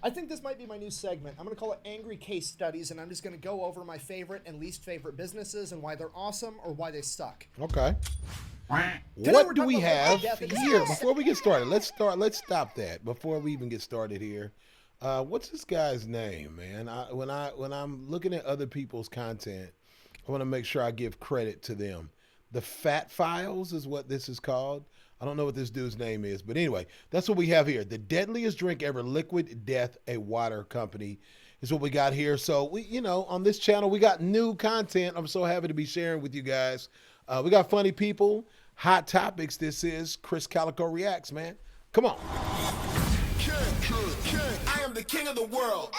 I think this might be my new segment. I'm going to call it Angry Case Studies, and I'm just going to go over my favorite and least favorite businesses and why they're awesome or why they suck. Okay. Today What we're do talking we about have death and here? disease. Before we get started, let's stop that before we even get started here. What's this guy's name, man? When I'm looking at other people's content, I want to make sure I give credit to them. The Fat Files is what this is called. I don't know what this dude's name is, but anyway, that's what we have here. The deadliest drink ever, Liquid Death, a water company, is what we got here. So on this channel, we got new content. I'm so happy to be sharing with you guys. We got funny people, hot topics. This is Chris Kaliko Reacts, man. Come on. King. I am the king of the world.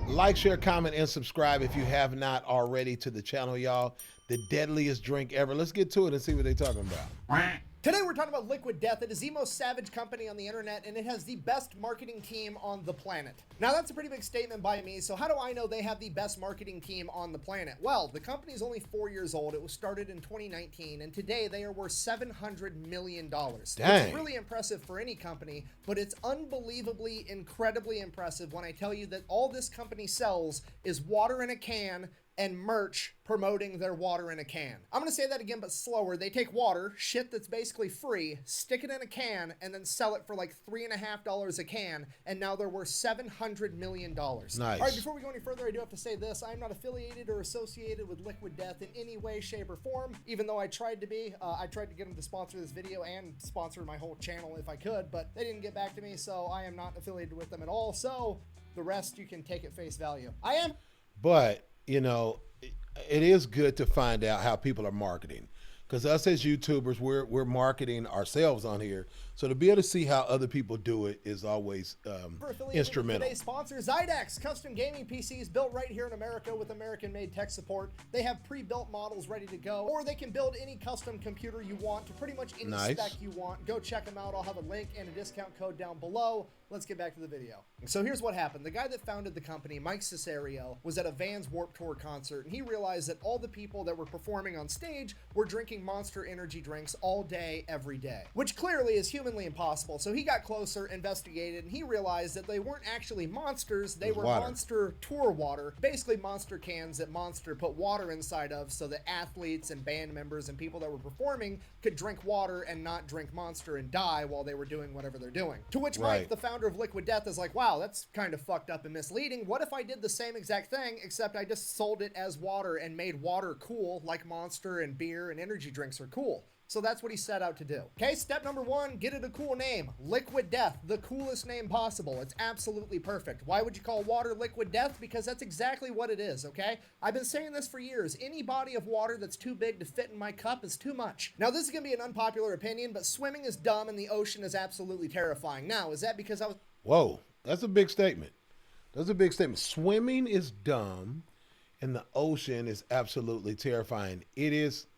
Like, share, comment, and subscribe if you have not already to the channel, y'all. The deadliest drink ever. Let's get to it and see what they're talking about. Today we're talking about Liquid Death. It is the most savage company on the internet, and it has the best marketing team on the planet. Now, that's a pretty big statement by me, so how do I know they have the best marketing team on the planet? Well, the company is only 4 years old. It was started in 2019, and today they are worth $700 million. Dang. It's really impressive for any company, but it's unbelievably, incredibly impressive when I tell you that all this company sells is water in a can and merch promoting their water in a can. I'm gonna say that again, but slower. They take water, shit that's basically free, stick it in a can, and then sell it for like $3.50 a can, and now they're worth $700 million. Nice. All right, before we go any further, I do have to say this. I'm not affiliated or associated with Liquid Death in any way, shape, or form, even though I tried to be. I tried to get them to sponsor this video and sponsor my whole channel if I could, but they didn't get back to me, so I am not affiliated with them at all, so the rest you can take at face value. But it is good to find out how people are marketing, because us as YouTubers, we're marketing ourselves on here. So to be able to see how other people do it is always instrumental. Today's sponsor, Zydex, custom gaming PCs built right here in America with American-made tech support. They have pre-built models ready to go, or they can build any custom computer you want to pretty much any spec you want. Go check them out. I'll have a link and a discount code down below. Let's get back to the video. So here's what happened. The guy that founded the company, Mike Cesario, was at a Vans Warped Tour concert, and he realized that all the people that were performing on stage were drinking Monster energy drinks all day, every day, which clearly is humanly impossible. So he got closer, investigated, and he realized that they weren't actually monsters. They were water. Monster Tour water, basically Monster cans that Monster put water inside of so that athletes and band members and people that were performing could drink water and not drink Monster and die while they were doing whatever they're doing. To which Mike, the founder of Liquid Death, is like, wow, that's kind of fucked up and misleading. What if I did the same exact thing, except I just sold it as water and made water cool, like Monster and beer and energy drinks are cool? So that's what he set out to do. Okay, step number one, get it a cool name. Liquid Death, the coolest name possible. It's absolutely perfect. Why would you call water Liquid Death? Because that's exactly what it is, okay? I've been saying this for years. Any body of water that's too big to fit in my cup is too much. Now, this is gonna be an unpopular opinion, but swimming is dumb and the ocean is absolutely terrifying. Now, is that because I was... Whoa, that's a big statement. That's a big statement. Swimming is dumb and the ocean is absolutely terrifying. It is.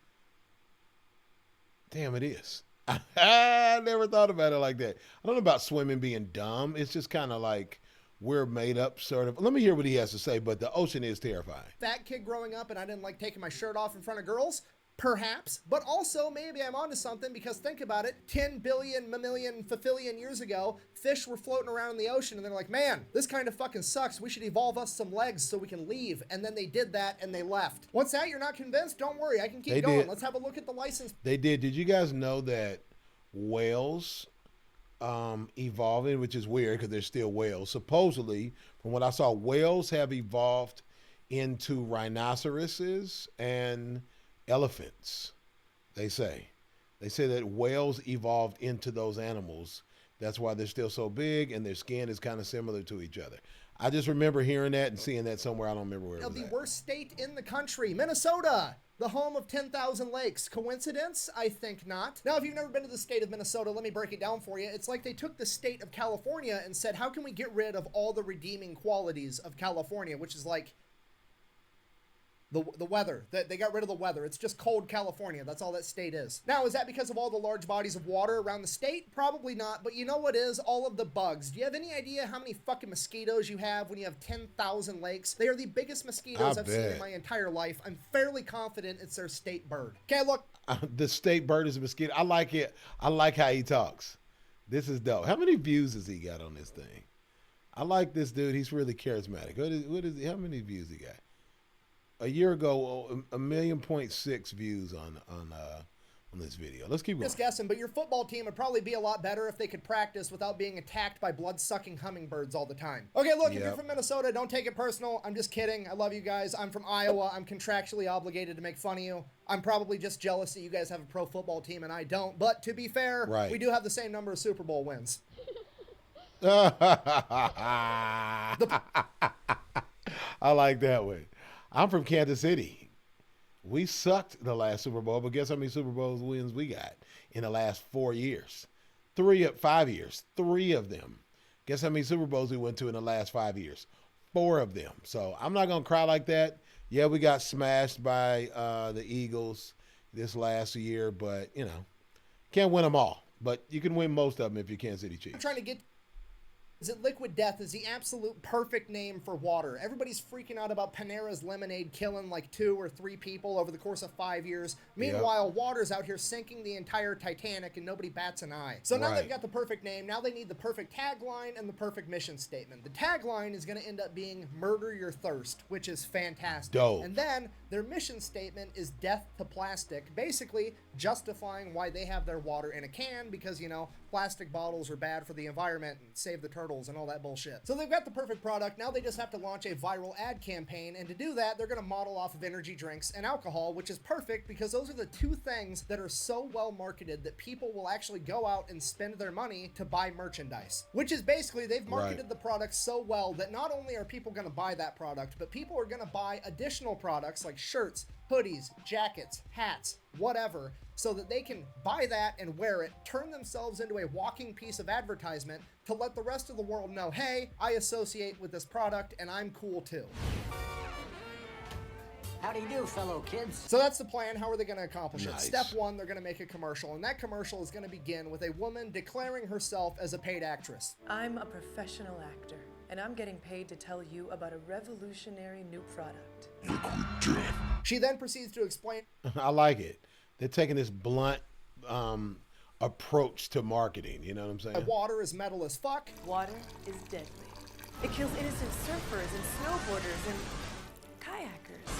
Damn, it is. I never thought about it like that. I don't know about swimming being dumb. It's just kind of like we're made up, sort of. Let me hear what he has to say, but the ocean is terrifying. Fat kid growing up and I didn't like taking my shirt off in front of girls? Perhaps, but also maybe I'm onto something, because think about it, 10 billion, mammalian, fafillion years ago, fish were floating around in the ocean and they're like, man, this kind of fucking sucks. We should evolve us some legs so we can leave. And then they did that and they left. What's that? You're not convinced? Don't worry, I can keep going. Let's have a look at the license. They did. Did you guys know that whales evolving, which is weird because they're still whales. Supposedly, from what I saw, whales have evolved into rhinoceroses and elephants. They say that whales evolved into those animals. That's why they're still so big and their skin is kind of similar to each other. I just remember hearing that and seeing that somewhere. I don't remember where it was The at. worst state in the country, Minnesota, the home of 10,000 lakes. Coincidence? I think not. Now, if you've never been to the state of Minnesota, let me break it down for you. It's like they took the state of California and said, how can we get rid of all the redeeming qualities of California, which is like the weather. They got rid of the weather. It's just cold California. That's all that state is. Now, is that because of all the large bodies of water around the state? Probably not, but you know what is? All of the bugs. Do you have any idea how many fucking mosquitoes you have when you have 10,000 lakes? They are the biggest mosquitoes I've seen in my entire life. I'm fairly confident it's their state bird. Okay, look. The state bird is a mosquito. I like it. I like how he talks. This is dope. How many views has he got on this thing? I like this dude. He's really charismatic. How many views he got? A year ago, 1.6 million views on this video. Let's keep going. Just guessing, but your football team would probably be a lot better if they could practice without being attacked by blood-sucking hummingbirds all the time. Okay, look, if you're from Minnesota, don't take it personal. I'm just kidding. I love you guys. I'm from Iowa. I'm contractually obligated to make fun of you. I'm probably just jealous that you guys have a pro football team and I don't. But to be fair, we do have the same number of Super Bowl wins. I like that one. I'm from Kansas City. We sucked the last Super Bowl, but guess how many Super Bowl wins we got in the last 4 years? 5 years. 3 of them. Guess how many Super Bowls we went to in the last 5 years? 4 of them. So I'm not going to cry like that. Yeah, we got smashed by the Eagles this last year, but, you know, can't win them all. But you can win most of them if you're Kansas City Chiefs. I'm trying to get is that Liquid Death is the absolute perfect name for water. Everybody's freaking out about Panera's lemonade killing like 2 or 3 people over the course of 5 years. Meanwhile, water's out here sinking the entire Titanic and nobody bats an eye. So now they've got the perfect name. Now they need the perfect tagline and the perfect mission statement. The tagline is going to end up being Murder Your Thirst, which is fantastic. Dope. And then their mission statement is Death to Plastic, basically justifying why they have their water in a can because, you know, plastic bottles are bad for the environment and save the turtles and all that bullshit. So they've got the perfect product. Now they just have to launch a viral ad campaign. And to do that, they're going to model off of energy drinks and alcohol, which is perfect because those are the 2 things that are so well marketed that people will actually go out and spend their money to buy merchandise. Which is basically they've marketed the product so well that not only are people going to buy that product, but people are going to buy additional products like shirts, hoodies, jackets, hats, whatever, so that they can buy that and wear it, turn themselves into a walking piece of advertisement to let the rest of the world know, hey, I associate with this product and I'm cool too. How do you do, fellow kids? So that's the plan. How are they going to accomplish it? Nice. Step 1, they're going to make a commercial, and that commercial is going to begin with a woman declaring herself as a paid actress. I'm a professional actor, and I'm getting paid to tell you about a revolutionary new product. She then proceeds to explain. I like it. They're taking this blunt approach to marketing. You know what I'm saying? Water is metal as fuck. Water is deadly. It kills innocent surfers and snowboarders and kayakers.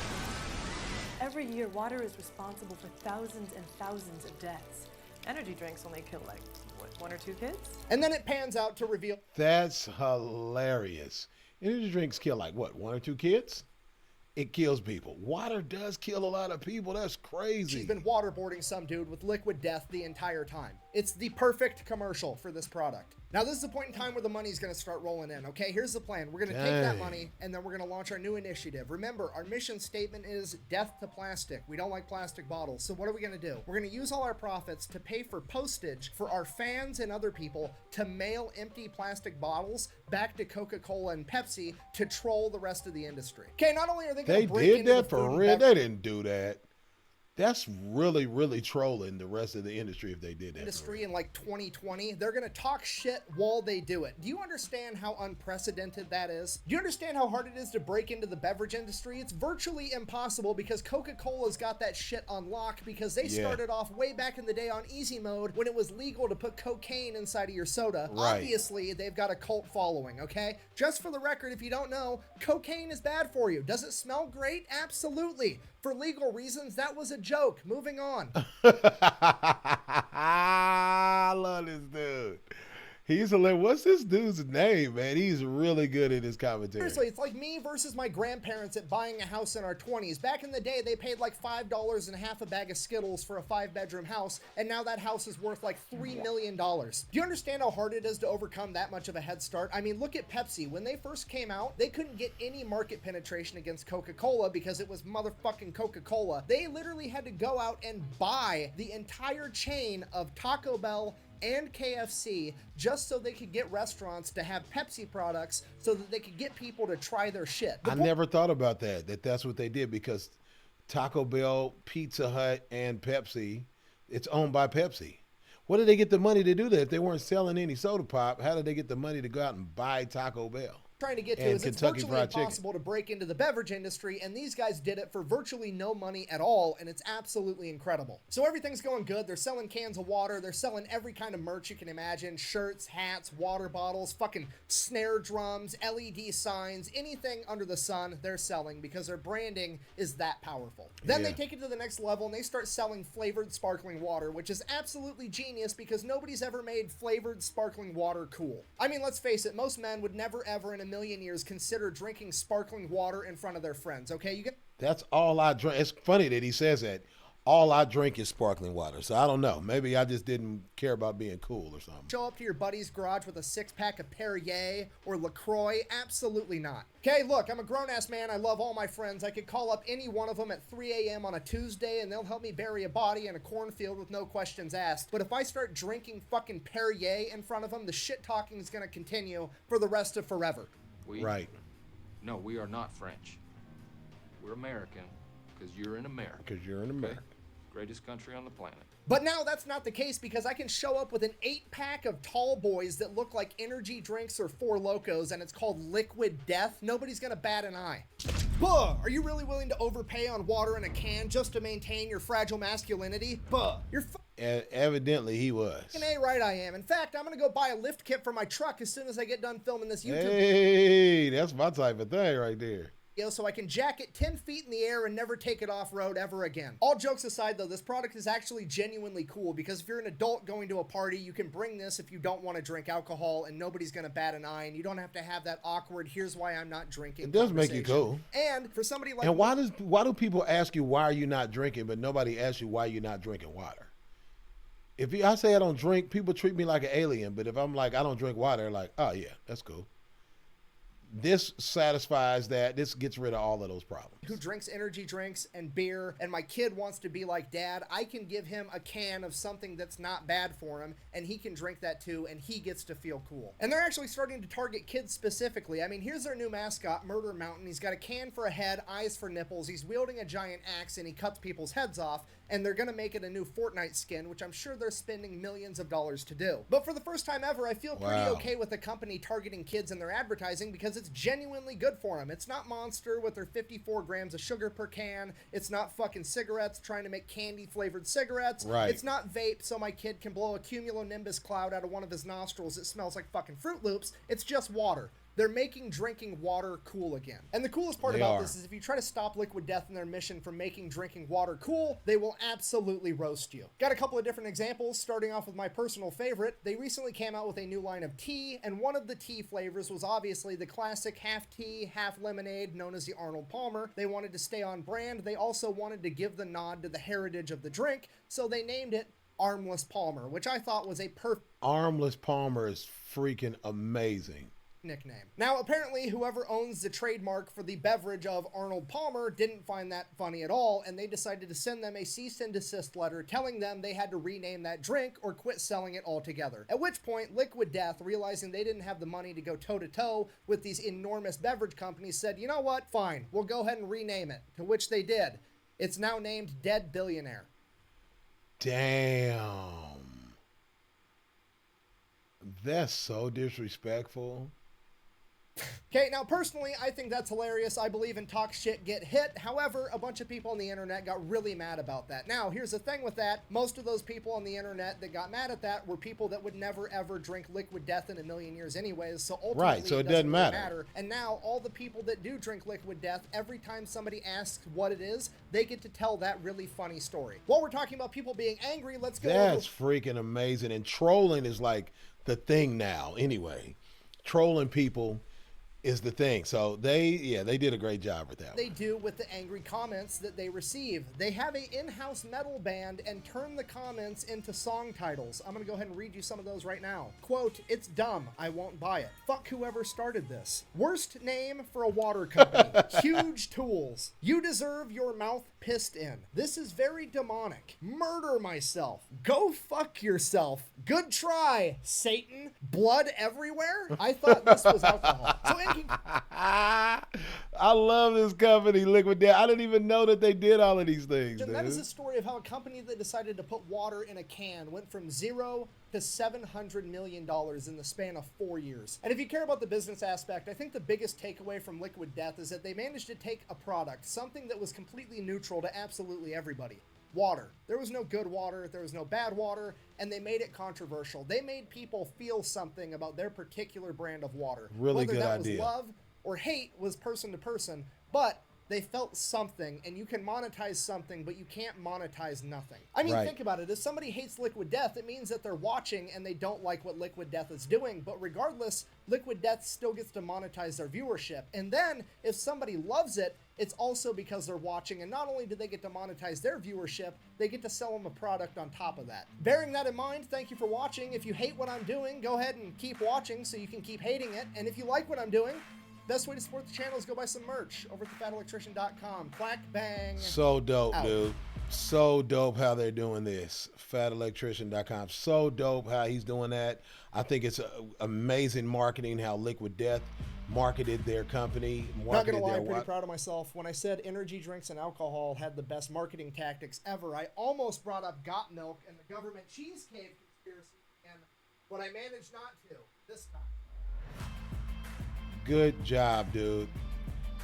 Every year, water is responsible for thousands and thousands of deaths. Energy drinks only kill like, what, 1 or 2 kids? And then it pans out to reveal. That's hilarious. Energy drinks kill like what, 1 or 2 kids? It kills people. Water does kill a lot of people. That's crazy. She's been waterboarding some dude with liquid death the entire time. It's the perfect commercial for this product. Now, this is the point in time where the money's going to start rolling in, okay? Here's the plan. We're going to take that money, and then we're going to launch our new initiative. Remember, our mission statement is death to plastic. We don't like plastic bottles. So what are we going to do? We're going to use all our profits to pay for postage for our fans and other people to mail empty plastic bottles back to Coca-Cola and Pepsi to troll the rest of the industry. Okay, not only are they going to break into the did that for food and real. They didn't do that. That's really, really trolling the rest of the industry if they did that. Industry in like 2020, they're gonna talk shit while they do it. Do you understand how unprecedented that is? Do you understand how hard it is to break into the beverage industry? It's virtually impossible because Coca-Cola's got that shit on lock because they started off way back in the day on easy mode when it was legal to put cocaine inside of your soda. Right. Obviously, they've got a cult following, okay? Just for the record, if you don't know, cocaine is bad for you. Does it smell great? Absolutely. For legal reasons, that was a joke. Moving on. I love this dude. He's hilarious. What's this dude's name, man? He's really good at his commentary. Seriously, it's like me versus my grandparents at buying a house in our 20s. Back in the day, they paid like $5 and half a bag of Skittles for a 5-bedroom house, and now that house is worth like $3 million. Do you understand how hard it is to overcome that much of a head start? I mean, look at Pepsi. When they first came out, they couldn't get any market penetration against Coca-Cola because it was motherfucking Coca-Cola. They literally had to go out and buy the entire chain of Taco Bell and KFC just so they could get restaurants to have Pepsi products so that they could get people to try their shit. I never thought about that's what they did because Taco Bell, Pizza Hut, and Pepsi, it's owned by Pepsi. What did they get the money to do that? If they weren't selling any soda pop, how did they get the money to go out and buy Taco Bell? trying to get to And is it's Kentucky virtually Fried Chicken. impossible to break into the beverage industry, and these guys did it for virtually no money at all, and it's absolutely incredible. So everything's going good. They're selling cans of water. They're selling every kind of merch you can imagine: shirts, hats, water bottles, fucking snare drums, LED signs, anything under the sun they're selling because their branding is that powerful. Then they take it to the next level and they start selling flavored sparkling water, which is absolutely genius because nobody's ever made flavored sparkling water cool. I mean, let's face it, most men would never ever in a million years consider drinking sparkling water in front of their friends, okay? You get That's all I drink. It's funny that he says that. All I drink is sparkling water. So I don't know. Maybe I just didn't care about being cool or something. show up to your buddy's garage with a six-pack of Perrier or LaCroix? Absolutely not. Okay, look, I'm a grown-ass man. I love all my friends. I could call up any one of them at 3 a.m. on a Tuesday and they'll help me bury a body in a cornfield with no questions asked. But if I start drinking fucking Perrier in front of them, the shit-talking is going to continue for the rest of forever. Right. No, we are not French. We're American because you're in America. Because you're in America. Greatest country on the planet. But now that's not the case because I can show up with an 8-pack of tall boys that look like energy drinks or Four Locos and it's called Liquid Death. Nobody's gonna bat an eye. Buh! Are you really willing to overpay on water in a can just to maintain your fragile masculinity? Buh! You're Evidently he was. A right I am. In fact, I'm gonna go buy a lift kit for my truck as soon as I get done filming this YouTube Hey, that's my type of thing right there. so I can jack it 10 feet in the air and never take it off-road ever again. All jokes aside, though, this product is actually genuinely cool because if you're an adult going to a party, you can bring this if you don't want to drink alcohol and nobody's going to bat an eye and you don't have to have that awkward, here's why I'm not drinking It does make you conversation. cool. And for somebody like And why do people ask you why are you not drinking, but nobody asks you why you're not drinking water? If I say I don't drink, people treat me like an alien. But if I'm like, I don't drink water, they're like, oh yeah, that's cool. This satisfies that. This gets rid of all of those problems. who drinks energy drinks and beer, and my kid wants to be like dad, I can give him a can of something that's not bad for him, and he can drink that too, and he gets to feel cool. And they're actually starting to target kids specifically. I mean, here's their new mascot, Murder Mountain. He's got a can for a head, eyes for nipples. He's wielding a giant axe, and he cuts people's heads off, and they're going to make it a new Fortnite skin, which I'm sure they're spending millions of dollars to do. But for the first time ever, I feel pretty okay with the company targeting kids in their advertising because it's genuinely good for them. It's not Monster with their 54 grams of sugar per can. It's not fucking cigarettes trying to make candy-flavored cigarettes. Right. It's not vape so my kid can blow a cumulonimbus cloud out of one of his nostrils that smells like fucking Fruit Loops. It's just water. They're making drinking water cool again. And the coolest part about this is if you try to stop Liquid Death in their mission from making drinking water cool, they will absolutely roast you. Got a couple of different examples, starting off with my personal favorite. They recently came out with a new line of tea, and one of the tea flavors was obviously the classic half tea, half lemonade, known as the Arnold Palmer. They wanted to stay on brand. They also wanted to give the nod to the heritage of the drink, so they named it Armless Palmer, which I thought was a perfect Armless Palmer is freaking amazing. nickname. Now, apparently, whoever owns the trademark for the beverage of Arnold Palmer didn't find that funny at all, and they decided to send them a cease and desist letter telling them they had to rename that drink or quit selling it altogether. At which point, Liquid Death, realizing they didn't have the money to go toe-to-toe with these enormous beverage companies, said, you know what, fine, we'll go ahead and rename it, to which they did. It's now named Dead Billionaire. Damn. That's so disrespectful. Okay, now personally, I think that's hilarious. I believe in talk shit, get hit. However, a bunch of people on the internet got really mad about that. Now, here's the thing with that. Most of those people on the internet that got mad at that were people that would never ever drink Liquid Death in a million years anyways, so ultimately Right, so it doesn't really matter. And now, all the people that do drink Liquid Death, every time somebody asks what it is, they get to tell that really funny story. While we're talking about people being angry, let's go That's freaking amazing. And trolling is like the thing now anyway. Trolling people is the thing. So they did a great job with that. They do with the angry comments that they receive. They have a in-house metal band and turn the comments into song titles. I'm gonna go ahead and read you some of those right now. Quote, it's dumb, I won't buy it. Fuck whoever started this. Worst name for a water company. Huge tools. You deserve your mouth pissed in. This is very demonic. Murder myself. Go fuck yourself. Good try, Satan. Blood everywhere? I thought this was alcohol. So in I love this company, Liquid Death. I didn't even know that they did all of these things. And that is the story of how a company that decided to put water in a can went from $0 to $700 million in the span of 4 years. And if you care about the business aspect, I think the biggest takeaway from Liquid Death is that they managed to take a product, something that was completely neutral to absolutely everybody. Water. There was no good water, there was no bad water, and they made it controversial. They made people feel something about their particular brand of water. Really Whether good that idea. was love or hate was person to person, but they felt something, and you can monetize something, but you can't monetize nothing. I mean, Right. think about it. If somebody hates Liquid Death, it means that they're watching and they don't like what Liquid Death is doing. But regardless, Liquid Death still gets to monetize their viewership. And then, if somebody loves it, it's also because they're watching. And not only do they get to monetize their viewership, they get to sell them a product on top of that. Bearing that in mind, thank you for watching. If you hate what I'm doing, go ahead and keep watching so you can keep hating it. And if you like what I'm doing, best way to support the channel is go buy some merch over at thefatelectrician.com. Clack, bang. So dope, Out. dude. So dope how they're doing this. Fatelectrician.com. So dope how he's doing that. I think it's amazing marketing how Liquid Death marketed their company. Not gonna Marketed lie, their I'm pretty proud of myself. When I said energy drinks and alcohol had the best marketing tactics ever, I almost brought up Got Milk and the government cheese cave conspiracy, but I managed not to this time. Good job, dude.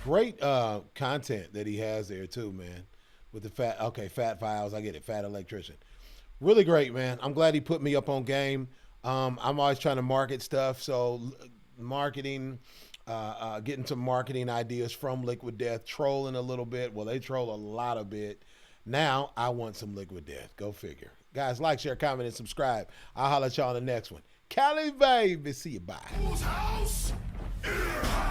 Great content that he has there too, man. With the fat files, I get it, Fat Electrician. Really great, man. I'm glad he put me up on game. I'm always trying to market stuff, so marketing, getting some marketing ideas from Liquid Death, trolling a little bit. Well, they troll a lot of bit. Now I want some Liquid Death. Go figure. Guys, like, share, comment, and subscribe. I'll holler at y'all on the next one. Cali, baby. See you. Bye. Whose house? In your house.